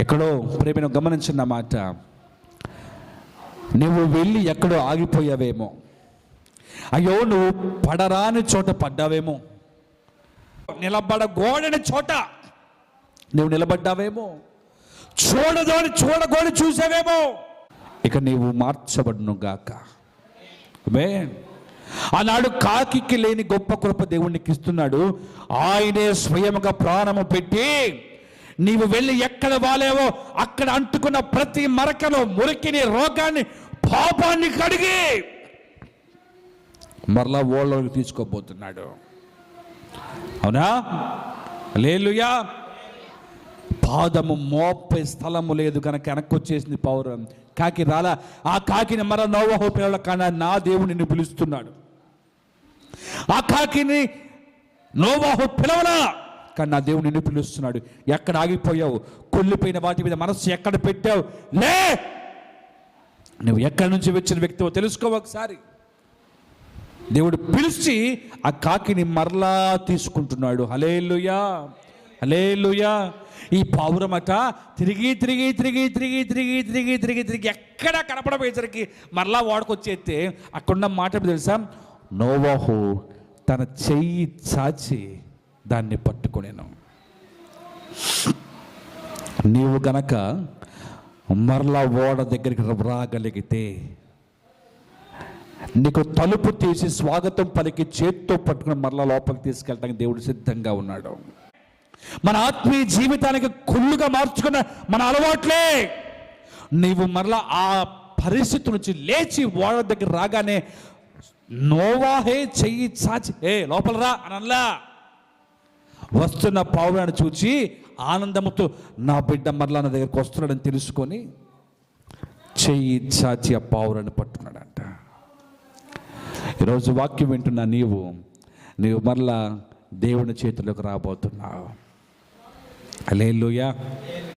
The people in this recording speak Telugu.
ఎక్కడో ప్రేమను గమనించిన మాట, నువ్వు వెళ్ళి ఎక్కడో ఆగిపోయావేమో, అయ్యో నువ్వు పడరాని చోట పడ్డావేమో, నిలబడగోడని చోట నువ్వు నిలబడ్డావేమో, చూడగోని చూసావేమో, ఇక నీవు మార్చబడును గాక. ఆనాడు కాకికి లేని గొప్ప కృప దేవునికి ఇస్తున్నాడు. ఆయనే స్వయముగా ప్రాణము పెట్టి నీవు వెళ్ళి ఎక్కడ వాలేవో అక్కడ అంటుకున్న ప్రతి మరకను, మురికిని, రోగాన్ని, పాపాన్ని కడిగి మరలా ఓళ్ళలోకి తీసుకోబోతున్నాడు. అవునా? హల్లెలూయా. పాదము మోపే స్థలము లేదు కనుక వెనక్కి వచ్చేసింది పౌరం. కాకి రాలా. ఆ కాకిని మర నోవహు పిలవల, కానీ నా దేవుడు నిన్ను పిలుస్తున్నాడు. ఆ కాకిని నోవహు పిలవలా, కానీ నా దేవుడు నిన్ను పిలుస్తున్నాడు. ఎక్కడ ఆగిపోయావు? కుళ్ళిపోయిన వాటి మీద మనస్సు ఎక్కడ పెట్టావు? లే, నువ్వు ఎక్కడి నుంచి వచ్చిన వ్యక్తివో తెలుసుకో ఒకసారి. దేవుడు పిలిచి ఆ కాకిని మరలా తీసుకుంటున్నాడు. హల్లెలూయా, హల్లెలూయా. ఈ పావురమట తిరిగి తిరిగి తిరిగి తిరిగి తిరిగి తిరిగి తిరిగి తిరిగి ఎక్కడ కనపడపోయేసరికి మరలా వాడుకొచ్చేస్తే అక్కడున్న మాట తెలుసా? నోవహు తన చెయ్యి చాచి దాన్ని పట్టుకొనేను. నీవు గనక మరలా ఓడ దగ్గరికి రాగలిగితే, నీకు తలుపు తీసి స్వాగతం పలికి చేత్తో పట్టుకుని మరలా లోపలికి తీసుకెళ్ళడానికి దేవుడు సిద్ధంగా ఉన్నాడు. మన ఆత్మీయ జీవితానికి కుళ్ళుగా మార్చుకున్న మన అలవాట్లే నీవు మరలా ఆ పరిస్థితి నుంచి లేచి ఓడ దగ్గర రాగానే నోవాహే చెయ్యి చాచి లోపల రా అనల్లా. వస్తున్న పావురాన్ని చూచి ఆనందముతో నా బిడ్డ మరలా నా దగ్గరకు వస్తున్నాడని తెలుసుకొని చెయ్యి చాచి ఆ పావురాన్ని పట్టుకున్నాడంట. ఈరోజు వాక్యం వింటున్నా నీవు మరలా దేవుని చేతిలోకి రాబోతున్నావు. హల్లెలూయా.